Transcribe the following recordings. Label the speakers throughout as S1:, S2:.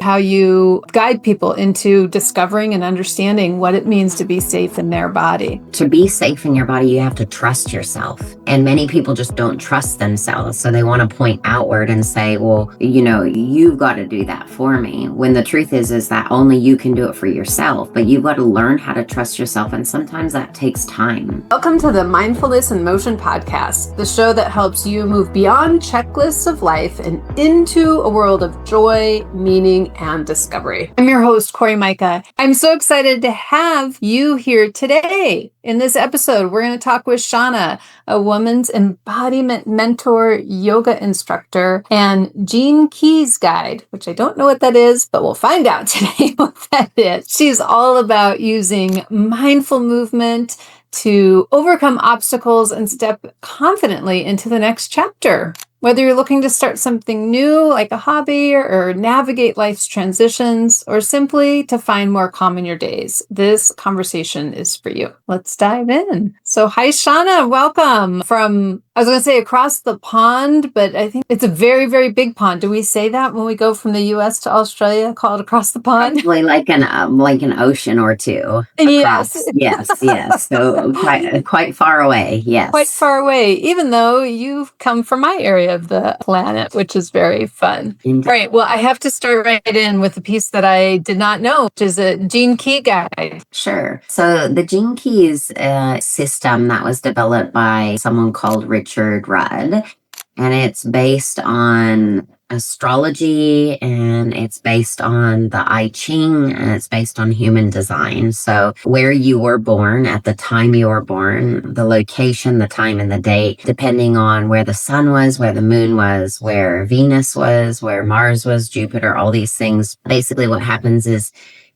S1: how you guide people into discovering and understanding what it means to be safe in their body.
S2: To be safe in your body, you have to trust yourself. And many people just don't trust themselves. So they want to point outward and say, well, you've got to do that for me. When the truth is that only you can do it for yourself, but you've got to learn how to trust yourself. And sometimes that takes time.
S1: Welcome to the Mindfulness in Motion podcast, the show that helps you move beyond checklists of life and into a world of joy, meaning, and discovery. I'm your host, Corey Micah. I'm so excited to have you here today. In this episode, we're going to talk with Shauna, a woman's embodiment mentor, yoga instructor, and Gene Keys guide, which I don't know what that is, but we'll find out today what that is. She's all about using mindful movement to overcome obstacles and step confidently into the next chapter. Whether you're looking to start something new, like a hobby, or navigate life's transitions, or simply to find more calm in your days, this conversation is for you. Let's dive in. So, hi, Shauna. Welcome from, I was going to say across the pond, but I think it's a very, very big pond. Do we say that when we go from the U.S. to Australia, call it across the pond?
S2: Probably like an ocean or two.
S1: Yes.
S2: Yes. So quite far away. Yes.
S1: Quite far away, even though you've come from my area of the planet, which is very fun.
S2: Indeed.
S1: All right. Well, I have to start right in with a piece that I did not know, which is a Gene Key guide.
S2: Sure. So the Gene Keys system that was developed by someone called Richard Rudd, and it's based on astrology, and it's based on the I Ching, and it's based on human design. So where you were born, at the time you were born, the location, the time, and the date, depending on where the sun was, where the moon was, where Venus was, where Mars was, Jupiter, all these things. Basically what happens is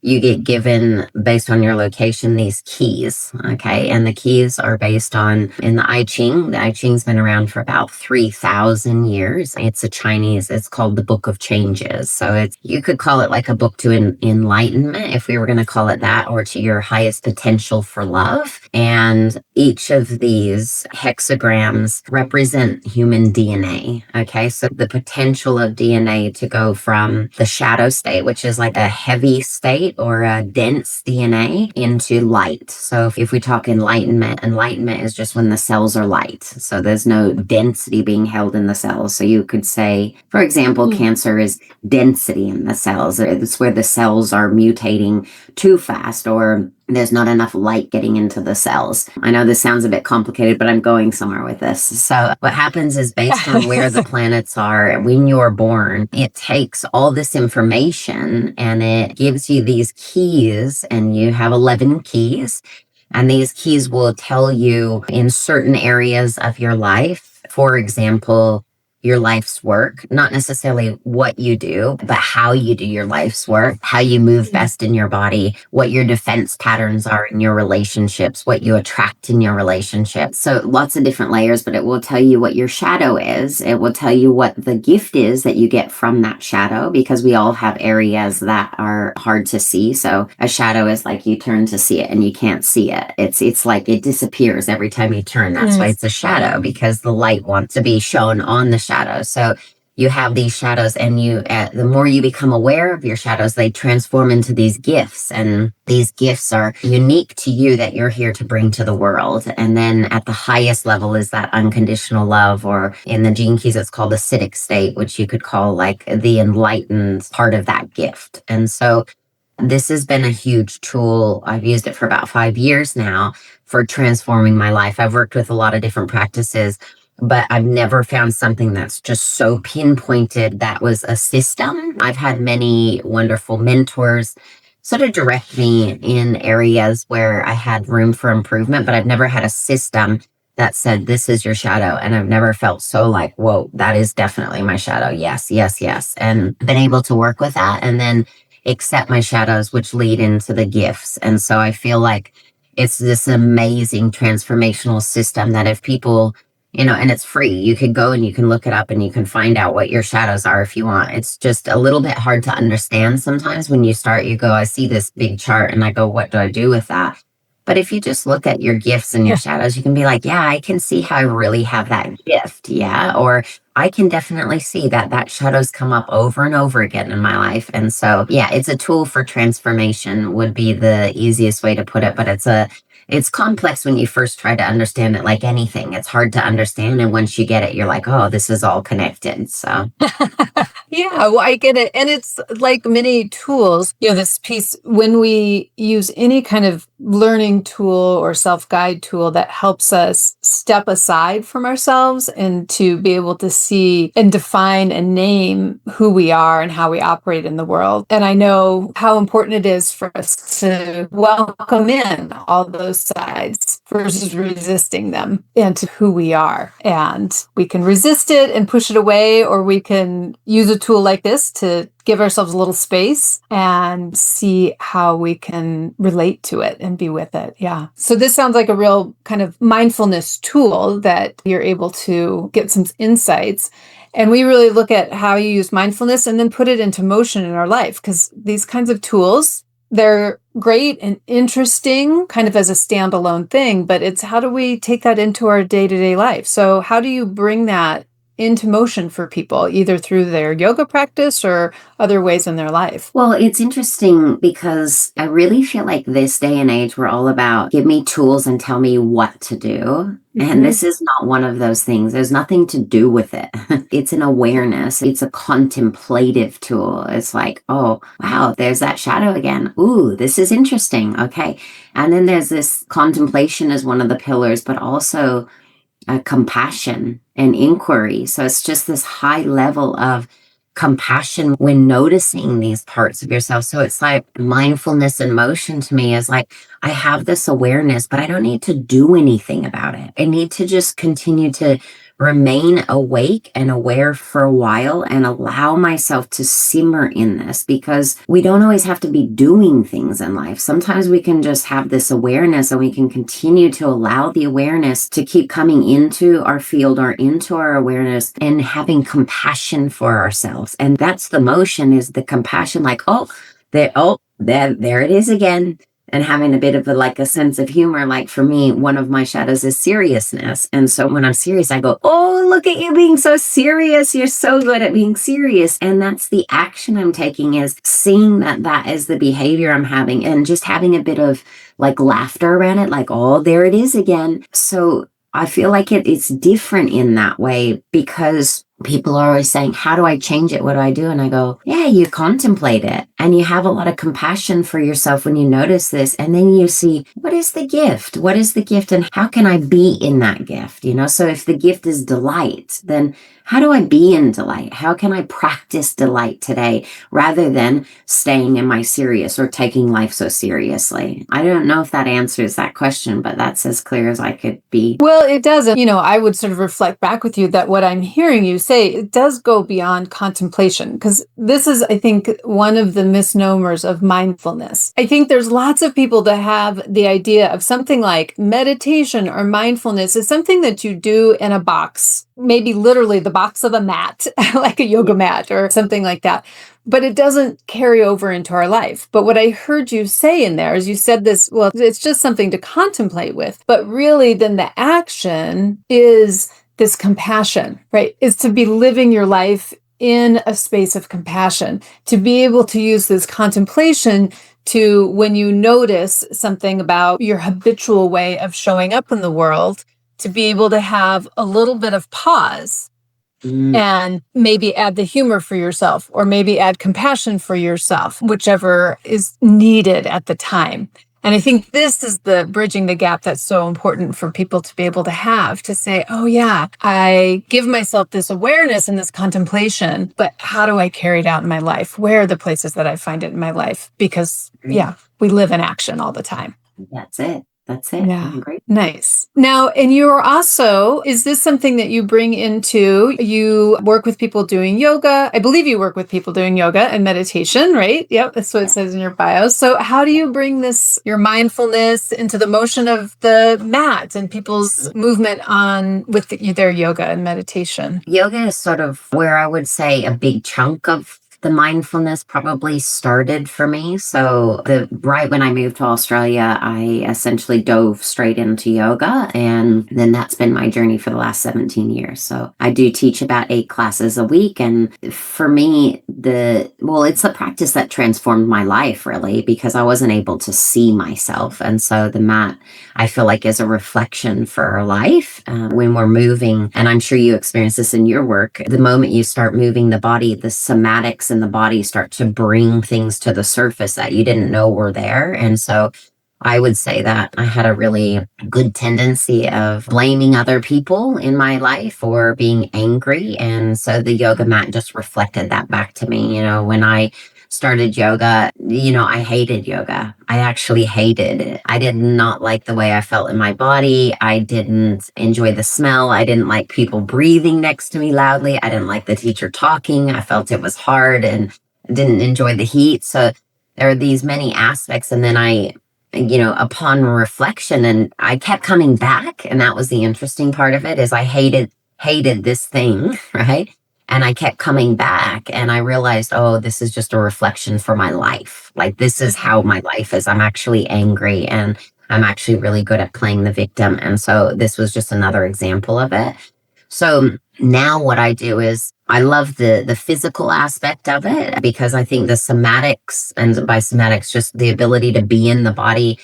S2: you get given, based on your location, these keys, okay? And the keys are based on, in the I Ching. The I Ching's been around for about 3,000 years. It's called the Book of Changes. So you could call it like a book to enlightenment, if we were going to call it that, or to your highest potential for love. And each of these hexagrams represent human DNA, okay? So the potential of DNA to go from the shadow state, which is like a heavy state, or a dense DNA, into light. So if we talk enlightenment is just when the cells are light. So there's no density being held in the cells. So you could say, for example, cancer is density in the cells. It's where the cells are mutating too fast, or there's not enough light getting into the cells. I know this sounds a bit complicated, but I'm going somewhere with this. So what happens is, based on where the planets are when you're born, it takes all this information and it gives you these keys, and you have 11 keys. And these keys will tell you in certain areas of your life, for example, your life's work, not necessarily what you do, but how you do your life's work, how you move best in your body, what your defense patterns are in your relationships, what you attract in your relationships. So lots of different layers, but it will tell you what your shadow is. It will tell you what the gift is that you get from that shadow, because we all have areas that are hard to see. So a shadow is like you turn to see it and you can't see it. It's like it disappears every time you turn. That's why it's a shadow, because the light wants to be shown on the shadow. So you have these shadows, and the more you become aware of your shadows, they transform into these gifts. And these gifts are unique to you, that you're here to bring to the world. And then at the highest level is that unconditional love, or in the Gene Keys, it's called the Siddhic state, which you could call like the enlightened part of that gift. And so this has been a huge tool. I've used it for about 5 years now for transforming my life. I've worked with a lot of different practices, but I've never found something that's just so pinpointed that was a system. I've had many wonderful mentors sort of direct me in areas where I had room for improvement, but I've never had a system that said, this is your shadow. And I've never felt so like, whoa, that is definitely my shadow. Yes. And been able to work with that, and then accept my shadows, which lead into the gifts. And so I feel like it's this amazing transformational system that if people, and it's free. You could go and you can look it up and you can find out what your shadows are if you want. It's just a little bit hard to understand sometimes when you start. You go, I see this big chart and I go, what do I do with that? But if you just look at your gifts and your shadows, you can be like, yeah, I can see how I really have that gift. Yeah. Or I can definitely see that that shadows come up over and over again in my life. And so, yeah, it's a tool for transformation would be the easiest way to put it. But it's complex when you first try to understand it, like anything. It's hard to understand. And once you get it, you're like, oh, this is all connected. So,
S1: Yeah, well, I get it. And it's like many tools, this piece, when we use any kind of learning tool or self-guide tool that helps us step aside from ourselves and to be able to see and define and name who we are and how we operate in the world. And I know how important it is for us to welcome in all those sides versus resisting them into who we are. And we can resist it and push it away, or we can use a tool like this to give ourselves a little space and see how we can relate to it and be with it. Yeah. So this sounds like a real kind of mindfulness tool that you're able to get some insights. And we really look at how you use mindfulness and then put it into motion in our life, because these kinds of tools, they're great and interesting kind of as a standalone thing, but it's how do we take that into our day-to-day life? So how do you bring that into motion for people, either through their yoga practice or other ways in their life?
S2: well, it's interesting because I really feel like this day and age, we're all about give me tools and tell me what to do. And this is not one of those things. There's nothing to do with it. It's an awareness. It's a contemplative tool. It's like, oh, wow, there's that shadow again. Ooh, this is interesting. Okay. And then there's this contemplation as one of the pillars, but also compassion and inquiry. So it's just this high level of compassion when noticing these parts of yourself. So it's like mindfulness in motion to me is like, I have this awareness, but I don't need to do anything about it. I need to just continue to remain awake and aware for a while and allow myself to simmer in this, because we don't always have to be doing things in life. Sometimes we can just have this awareness and we can continue to allow the awareness to keep coming into our field or into our awareness and having compassion for ourselves. And that's the motion, is the compassion, like, there it is again. And having a bit of a sense of humor. Like for me, one of my shadows is seriousness. And so when I'm serious, I go, oh, look at you being so serious. You're so good at being serious. And that's the action I'm taking, is seeing that is the behavior I'm having and just having a bit of laughter around it. Like, oh, there it is again. So I feel like it's different in that way, because people are always saying, how do I change it? What do I do? And I go, yeah, you contemplate it and you have a lot of compassion for yourself when you notice this. And then you see, what is the gift? What is the gift? And how can I be in that gift? So if the gift is delight, then how do I be in delight? How can I practice delight today rather than staying in my serious or taking life so seriously? I don't know if that answers that question, but that's as clear as I could be.
S1: Well, it does. I would sort of reflect back with you that what I'm hearing you say, it does go beyond contemplation, because this is, I think, one of the misnomers of mindfulness. I think there's lots of people that have the idea of something like meditation or mindfulness is something that you do in a box, maybe literally the box of a mat, like a yoga mat or something like that. But it doesn't carry over into our life. But what I heard you say in there is you said this, well, it's just something to contemplate with. But really, then the action is this compassion, right? Is to be living your life in a space of compassion, to be able to use this contemplation to, when you notice something about your habitual way of showing up in the world, to be able to have a little bit of pause and maybe add the humor for yourself, or maybe add compassion for yourself, whichever is needed at the time. And I think this is the bridging the gap that's so important for people to be able to have, to say, oh yeah, I give myself this awareness and this contemplation, but how do I carry it out in my life? Where are the places that I find it in my life? Because yeah, we live in action all the time.
S2: That's it. That's it.
S1: Yeah. Great. Nice. Now, and you're also, is this something that you bring into, you work with people doing yoga? I believe you work with people doing yoga and meditation, right? Yep. That's what it says in your bio. So how do you bring this, your mindfulness, into the motion of the mat and people's movement on with their yoga and meditation?
S2: Yoga is sort of where I would say a big chunk of the mindfulness probably started for me. So right when I moved to Australia, I essentially dove straight into yoga, and then that's been my journey for the last 17 years. So I do teach about 8 classes a week, and for me, it's a practice that transformed my life really, because I wasn't able to see myself, and so the mat, I feel like, is a reflection for our life when we're moving. And I'm sure you experience this in your work. The moment you start moving the body, the somatics in the body start to bring things to the surface that you didn't know were there. And so I would say that I had a really good tendency of blaming other people in my life or being angry. And so the yoga mat just reflected that back to me. When I started yoga, I hated yoga. I actually hated it. I did not like the way I felt in my body. I didn't enjoy the smell. I didn't like people breathing next to me loudly. I didn't like the teacher talking. I felt it was hard and didn't enjoy the heat. So there are these many aspects. And then upon reflection, and I kept coming back. And that was the interesting part of it, is I hated this thing, right? And I kept coming back, and I realized, oh, this is just a reflection for my life. Like, this is how my life is. I'm actually angry, and I'm actually really good at playing the victim. And so this was just another example of it. So now what I do is I love the physical aspect of it, because I think the somatics, and by somatics, just the ability to be in the body,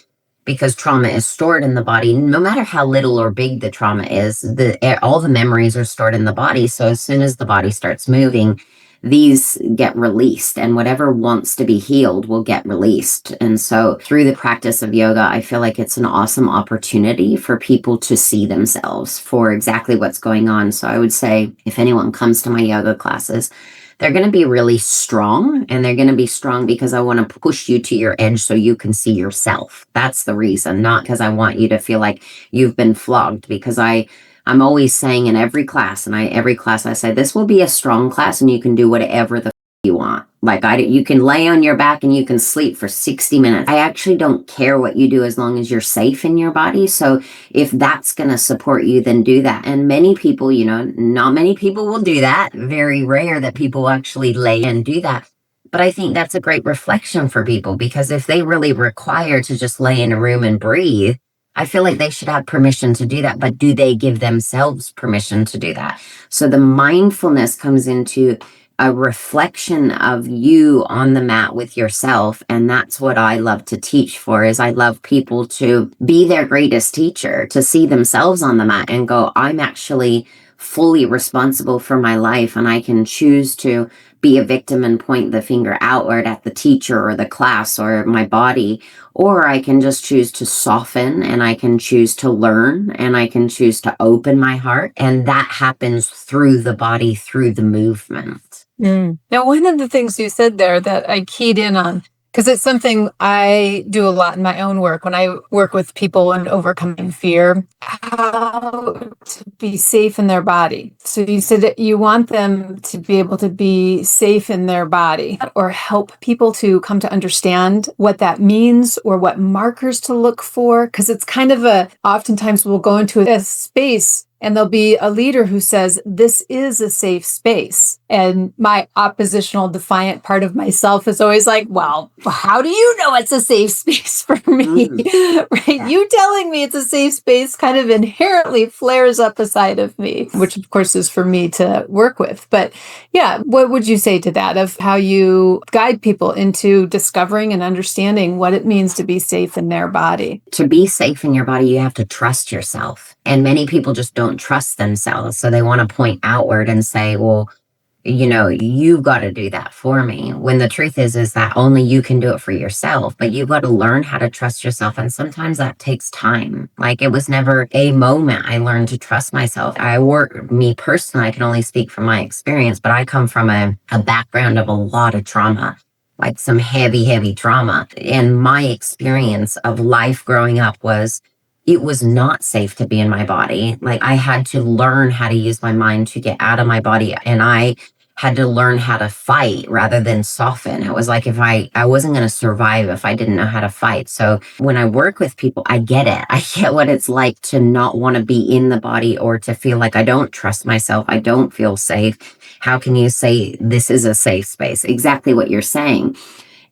S2: because trauma is stored in the body, no matter how little or big the trauma is, all the memories are stored in the body. So as soon as the body starts moving, these get released, and whatever wants to be healed will get released. And so through the practice of yoga, I feel like it's an awesome opportunity for people to see themselves for exactly what's going on. So I would say, if anyone comes to my yoga classes, they're going to be really strong, and they're going to be strong because I want to push you to your edge so you can see yourself. That's the reason, not because I want you to feel like you've been flogged, because I'm always saying in every class, and every class I say, this will be a strong class, and you can do whatever the you want. Like, you can lay on your back and you can sleep for 60 minutes. I actually don't care what you do as long as you're safe in your body. So if that's going to support you, then do that. And many people, not many people will do that. Very rare that people actually lay and do that. But I think that's a great reflection for people, because if they really require to just lay in a room and breathe, I feel like they should have permission to do that. But do they give themselves permission to do that? So the mindfulness comes into a reflection of you on the mat with yourself. And that's what I love to teach for, is I love people to be their greatest teacher, to see themselves on the mat and go, I'm actually fully responsible for my life, and I can choose to be a victim and point the finger outward at the teacher or the class or my body, or I can just choose to soften, and I can choose to learn, and I can choose to open my heart. And that happens through the body, through the movement.
S1: Now, one of the things you said there that I keyed in on, because it's something I do a lot in my own work when I work with people and overcoming fear, how to be safe in their body. So you said that you want them to be able to be safe in their body, or help people to come to understand what that means or what markers to look for. Because it's kind of oftentimes we'll go into a space and there'll be a leader who says, this is a safe space. And my oppositional, defiant part of myself is always like, well, how do you know it's a safe space for me? Right? You telling me it's a safe space kind of inherently flares up a side of me, which of course is for me to work with. But yeah, what would you say to that, of how you guide people into discovering and understanding what it means to be safe in their body?
S2: To be safe in your body, you have to trust yourself. And many people just don't trust themselves. So they want to point outward and say, well, you've got to do that for me. When the truth is that only you can do it for yourself, but you've got to learn how to trust yourself. And sometimes that takes time. Like, it was never a moment I learned to trust myself. Me personally, I can only speak from my experience, but I come from a background of a lot of trauma, like some heavy, heavy trauma. And my experience of life growing up was, it was not safe to be in my body. Like, I had to learn how to use my mind to get out of my body. And I had to learn how to fight rather than soften. It was like if I wasn't going to survive if I didn't know how to fight. So when I work with people, I get it. I get what it's like to not want to be in the body or to feel like I don't trust myself. I don't feel safe. How can you say this is a safe space? Exactly what you're saying.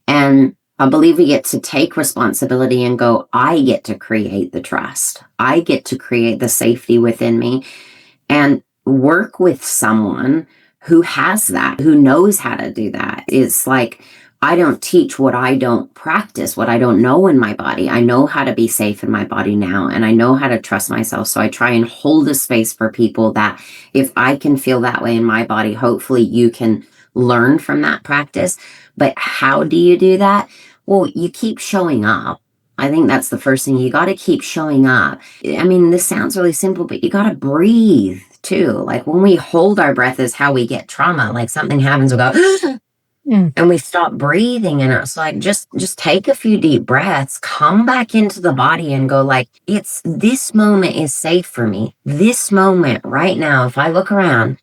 S2: And I believe we get to take responsibility and go, I get to create the trust. I get to create the safety within me and work with someone who has that, who knows how to do that. It's like, I don't teach what I don't practice, what I don't know in my body. I know how to be safe in my body now, and I know how to trust myself. So I try and hold a space for people that if I can feel that way in my body, hopefully you can learn from that practice. But how do you do that? Well, you keep showing up. I think that's the first thing. You got to keep showing up. I mean, this sounds really simple, but you got to breathe too. Like when we hold our breath is how we get trauma. Like something happens, we go, and we stop breathing. And it's like, just take a few deep breaths, come back into the body and go like, it's this moment is safe for me. This moment right now, if I look around,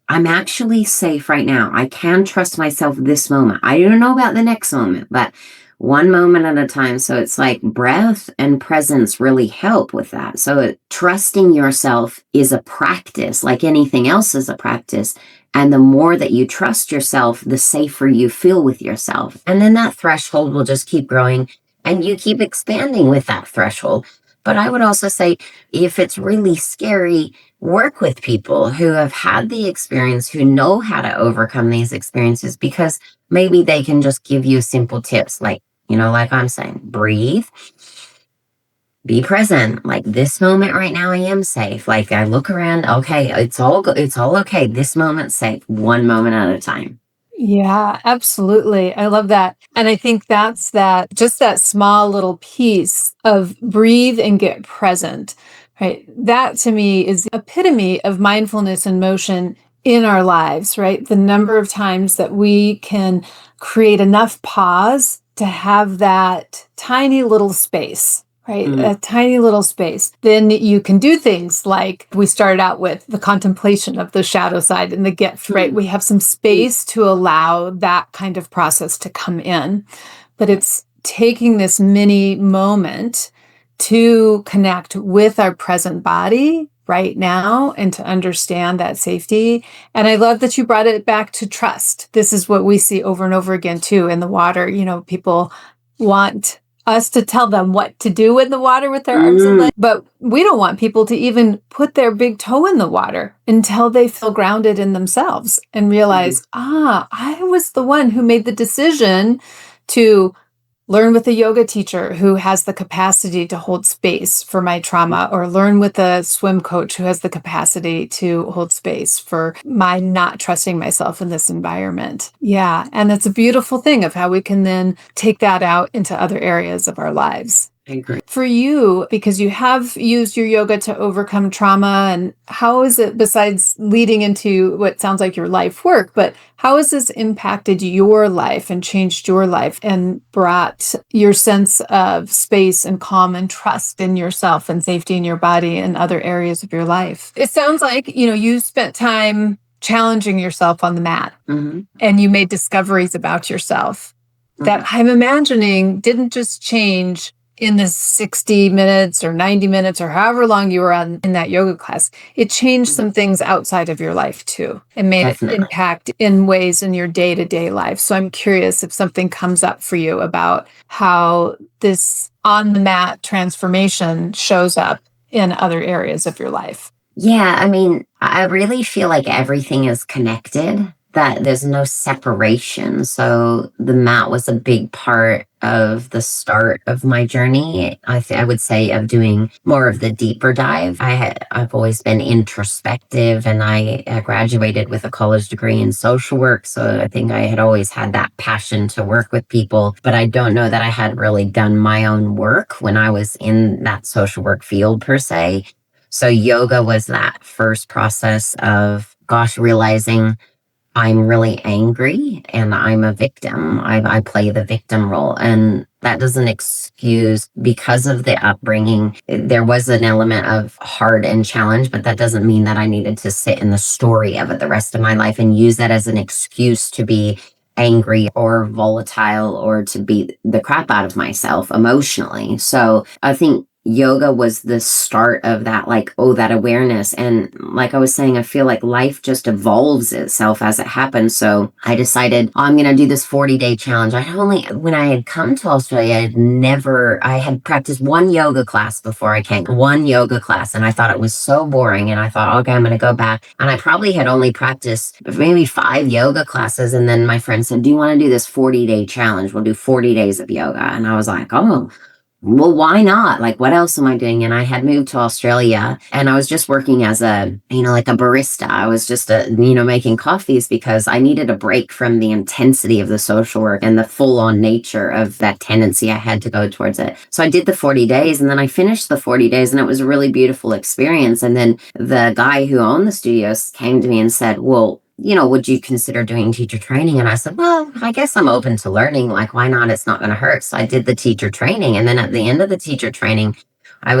S2: I'm actually safe right now. I can trust myself this moment. I don't know about the next moment, but one moment at a time. So it's like breath and presence really help with that. So trusting yourself is a practice, like anything else is a practice. And the more that you trust yourself, the safer you feel with yourself. And then that threshold will just keep growing and you keep expanding with that threshold. But I would also say if it's really scary, work with people who have had the experience, who know how to overcome these experiences, because maybe they can just give you simple tips like, like I'm saying, breathe, be present. Like this moment right now, I am safe. Like I look around, okay, it's all okay. This moment's safe, one moment at a time.
S1: Yeah, absolutely. I love that. And I think that's just that small little piece of breathe and get present, right? That to me is the epitome of mindfulness and motion in our lives, right? The number of times that we can create enough pause to have that tiny little space, right? A tiny little space. Then you can do things like we started out with the contemplation of the shadow side and the gift, right? We have some space to allow that kind of process to come in. But it's taking this mini moment to connect with our present body right now and to understand that safety. And I love that you brought it back to trust. This is what we see over and over again too in the water. People want us to tell them what to do in the water with their arms and legs, but we don't want people to even put their big toe in the water until they feel grounded in themselves and realize, I was the one who made the decision to learn with a yoga teacher who has the capacity to hold space for my trauma, or learn with a swim coach who has the capacity to hold space for my not trusting myself in this environment. Yeah. And it's a beautiful thing of how we can then take that out into other areas of our lives.
S2: I agree.
S1: For you, because you have used your yoga to overcome trauma, and how is it, besides leading into what sounds like your life work, but how has this impacted your life and changed your life and brought your sense of space and calm and trust in yourself and safety in your body and other areas of your life? It sounds like, you spent time challenging yourself on the mat and you made discoveries about yourself that I'm imagining didn't just change in the 60 minutes or 90 minutes or however long you were in that yoga class. It changed some things outside of your life too, and made it impact in ways in your day-to-day life. So I'm curious if something comes up for you about how this on the mat transformation shows up in other areas of your life.
S2: Yeah, I mean, I really feel like everything is connected, that there's no separation. So the mat was a big part of the start of my journey. I would say of doing more of the deeper dive. I've always been introspective, and I graduated with a college degree in social work. So I think I had always had that passion to work with people, but I don't know that I had really done my own work when I was in that social work field per se. So yoga was that first process of, realizing I'm really angry and I'm a victim. I play the victim role. And that doesn't excuse, because of the upbringing, there was an element of hard and challenge, but that doesn't mean that I needed to sit in the story of it the rest of my life and use that as an excuse to be angry or volatile or to beat the crap out of myself emotionally. So I think yoga was the start of that, like, oh, that awareness. And like I was saying, I feel like life just evolves itself as it happens. So I decided, oh, I'm going to do this 40-day challenge. When I had come to Australia, I had practiced one yoga class before I came, one yoga class. And I thought it was so boring. And I thought, okay, I'm going to go back. And I probably had only practiced maybe 5 yoga classes. And then my friend said, do you want to do this 40-day challenge? We'll do 40 days of yoga. And I was like, oh, well, why not? Like, what else am I doing? And I had moved to Australia and I was just working as like a barista. I was just, making coffees because I needed a break from the intensity of the social work and the full on nature of that tendency I had to go towards it. So I did the 40 days and then I finished the 40 days and it was a really beautiful experience. And then the guy who owned the studios came to me and said, well, would you consider doing teacher training? And I said, well, I guess I'm open to learning. Like, why not? It's not going to hurt. So I did the teacher training. And then at the end of the teacher training, I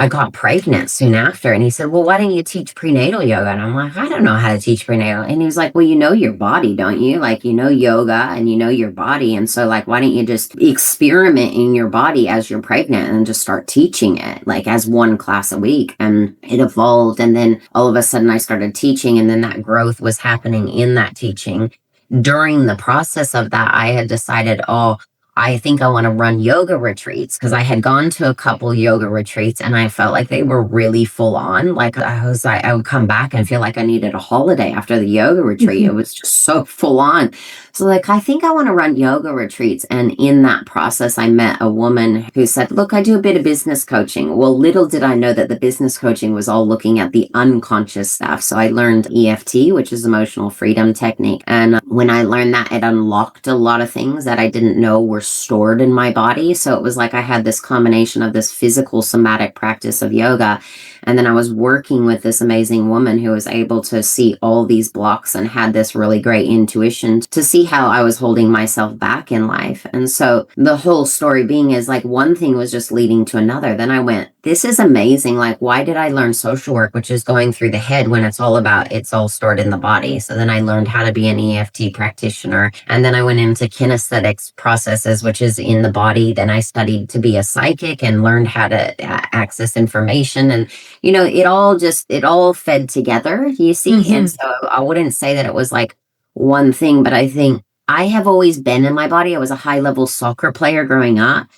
S2: got pregnant soon after. And he said, well, why don't you teach prenatal yoga? And I'm like, I don't know how to teach prenatal. And he was like, well, you know your body, don't you? Like, you know yoga and you know your body. And so, like, why don't you just experiment in your body as you're pregnant and just start teaching it, like, as one class a week? And it evolved. And then all of a sudden I started teaching. And then that growth was happening in that teaching. During the process of that, I had decided, oh, I think I want to run yoga retreats, because I had gone to a couple yoga retreats and I felt like they were really full on. Like, I would come back and feel like I needed a holiday after the yoga retreat. It was just so full on. So, like, I think I want to run yoga retreats. And in that process, I met a woman who said, look, I do a bit of business coaching. Well, little did I know that the business coaching was all looking at the unconscious stuff. So I learned EFT, which is emotional freedom technique. And when I learned that, it unlocked a lot of things that I didn't know were stored in my body. So it was like I had this combination of this physical somatic practice of yoga. And then I was working with this amazing woman who was able to see all these blocks and had this really great intuition to see how I was holding myself back in life. And so the whole story being is, like, one thing was just leading to another. Then I went, this is amazing. Like, why did I learn social work, which is going through the head, when it's all stored in the body? So then I learned how to be an EFT practitioner. And then I went into kinesthetics processes, which is in the body. Then I studied to be a psychic and learned how to access information. And, it all fed together, you see?
S1: Mm-hmm.
S2: And so I wouldn't say that it was like one thing, but I think I have always been in my body. I was a high level soccer player growing up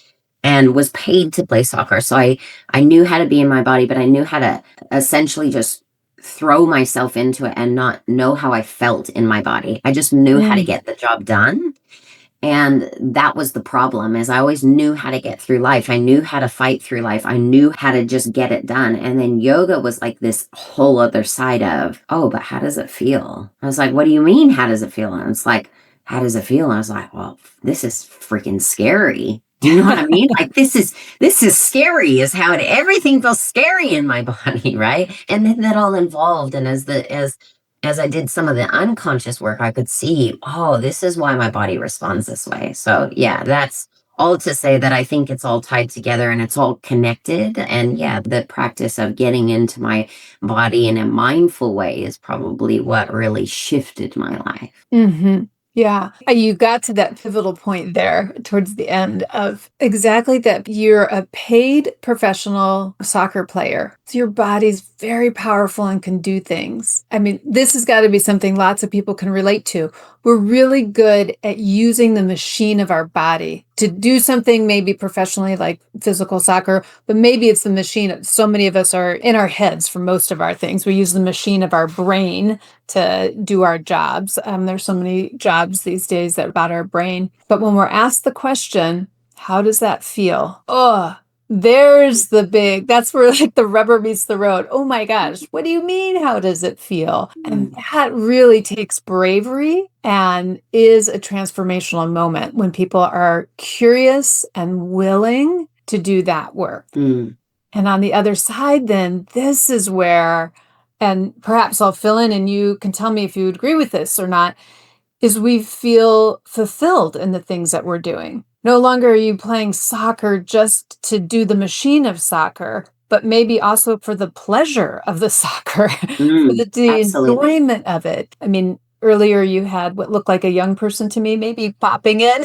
S2: and was paid to play soccer. So I knew how to be in my body, but I knew how to essentially just throw myself into it and not know how I felt in my body. I just knew how to get the job done. And that was the problem, is I always knew how to get through life. I knew how to fight through life. I knew how to just get it done. And then yoga was like this whole other side of, oh, but how does it feel? I was like, what do you mean? How does it feel? And it's like, how does it feel? And I was like, well, this is freaking scary. Do you know what I mean? Like, this is scary, is how everything feels scary in my body. Right. And then that all involved. And as I did some of the unconscious work, I could see, oh, this is why my body responds this way. So yeah, that's all to say that I think it's all tied together and it's all connected. And yeah, the practice of getting into my body in a mindful way is probably what really shifted my life.
S1: Mm-hmm. Yeah. You got to that pivotal point there towards the end of exactly that. You're a paid professional soccer player. So your body's very powerful and can do things. I mean, this has got to be something lots of people can relate to. We're really good at using the machine of our body to do something, maybe professionally, like physical soccer, but maybe it's the machine. So many of us are in our heads for most of our things. We use the machine of our brain to do our jobs. There's so many jobs these days that are about our brain. But when we're asked the question, how does that feel? Oh, that's where, like, the rubber meets the road. Oh my gosh, what do you mean? How does it feel? And that really takes bravery and is a transformational moment when people are curious and willing to do that work.
S2: Mm.
S1: And on the other side, then this is where and perhaps I'll fill in and you can tell me if you agree with this or not, is we feel fulfilled in the things that we're doing. No longer are you playing soccer just to do the machine of soccer, but maybe also for the pleasure of the soccer, for the
S2: Absolutely.
S1: enjoyment of it. I mean, earlier you had what looked like a young person to me, maybe popping in,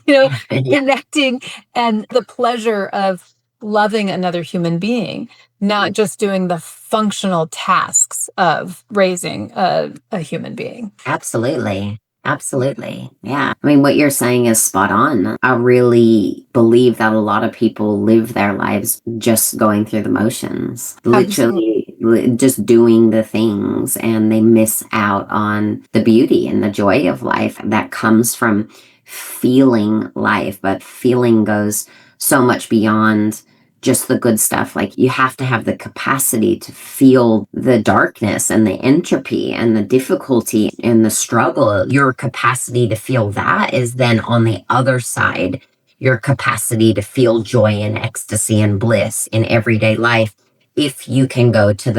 S2: Yeah,
S1: connecting, and the pleasure of loving another human being, not just doing the functional tasks of raising a human being.
S2: absolutely. Absolutely. Yeah. I mean, what you're saying is spot on. I really believe that a lot of people live their lives just going through the motions,
S1: Absolutely.
S2: literally just doing the things, and they miss out on the beauty and the joy of life that comes from feeling life. But feeling goes so much beyond just the good stuff. Like, you have to have the capacity to feel the darkness and the entropy and the difficulty and the struggle. Your capacity to feel that is then on the other side, your capacity to feel joy and ecstasy and bliss in everyday life. If you can go to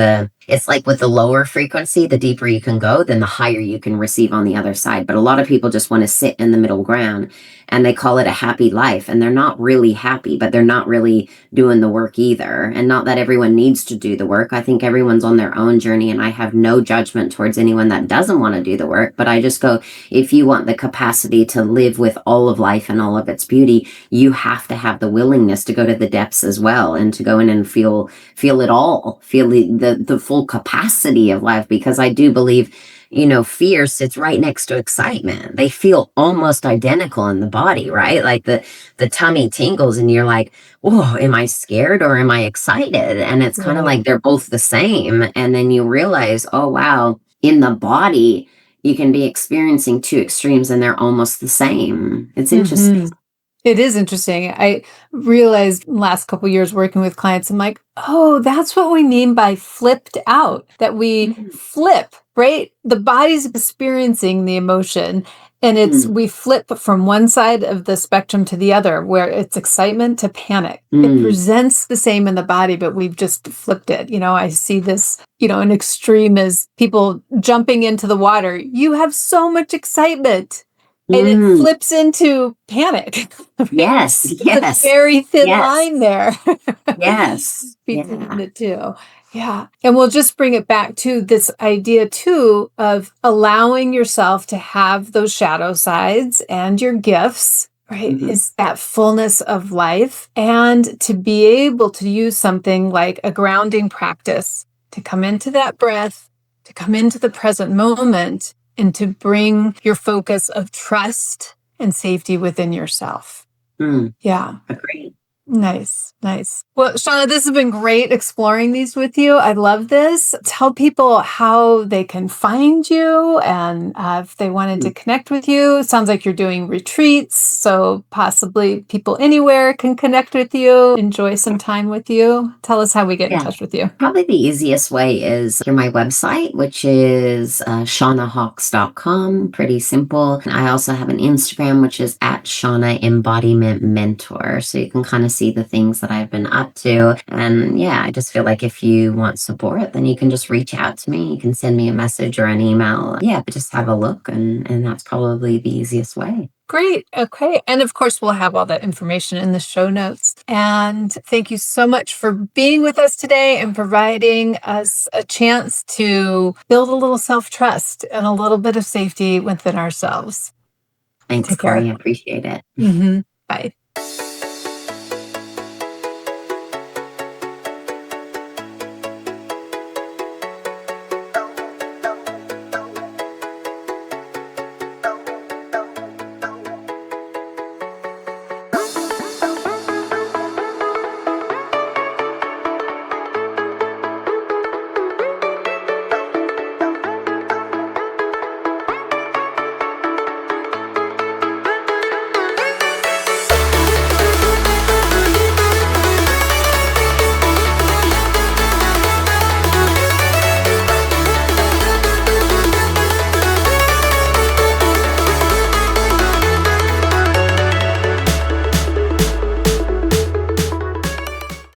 S2: it's like with the lower frequency, the deeper you can go, then the higher you can receive on the other side. But a lot of people just want to sit in the middle ground, and they call it a happy life, and they're not really happy, but they're not really doing the work either. And not that everyone needs to do the work. I think everyone's on their own journey, and I have no judgment towards anyone that doesn't want to do the work. But I just go, if you want the capacity to live with all of life and all of its beauty, you have to have the willingness to go to the depths as well, and to go in and feel it all, feel the full capacity of life. Because I do believe, fear sits right next to excitement. They feel almost identical in the body, right? Like the tummy tingles, and you're like, oh, am I scared or am I excited? And it's kind of
S1: Right.
S2: like they're both the same. And then you realize, oh, wow, in the body, you can be experiencing two extremes and they're almost the same. It's interesting.
S1: Hmm. It is interesting. I realized last couple years working with clients, I'm like, oh, that's what we mean by flipped out, that we
S2: Mm,
S1: flip, right? The body's experiencing the emotion and
S2: mm,
S1: we flip from one side of the spectrum to the other, where it's excitement to panic. It
S2: mm,
S1: presents the same in the body, but we've just flipped it. I see this, an extreme is people jumping into the water. You have so much excitement and it
S2: mm.
S1: flips into panic. Right?
S2: Yes,
S1: It's a
S2: yes,
S1: very thin
S2: yes,
S1: line there
S2: yes.
S1: between
S2: Yeah.
S1: the two. Yeah. And we'll just bring it back to this idea too of allowing yourself to have those shadow sides and your gifts, right?
S2: Hmm.
S1: Is that fullness of life, and to be able to use something like a grounding practice to come into that breath, to come into the present moment, and to bring your focus of trust and safety within yourself.
S2: Mm,
S1: Yeah.
S2: agreed.
S1: Nice, nice. Well, Shauna, this has been great exploring these with you. I love this. Tell people how they can find you, and if they wanted to
S2: Mm,
S1: connect with you. It sounds like you're doing retreats, so possibly people anywhere can connect with you, enjoy some time with you. Tell us how we get in
S2: yeah.
S1: touch with you.
S2: Probably the easiest way is through my website, which is shaunahawks.com. Pretty simple. I also have an Instagram, which is at Shauna Embodiment Mentor. So you can kind of see the things that I've been up to. And yeah, I just feel like if you want support, then you can just reach out to me. You can send me a message or an email. Yeah, but just have a look. And that's probably the easiest way.
S1: Great. Okay. And of course, we'll have all that information in the show notes. And thank you so much for being with us today and providing us a chance to build a little self trust and a little bit of safety within ourselves.
S2: Thanks,
S1: Take
S2: Corey.
S1: care.
S2: I appreciate it.
S1: Hmm. Bye.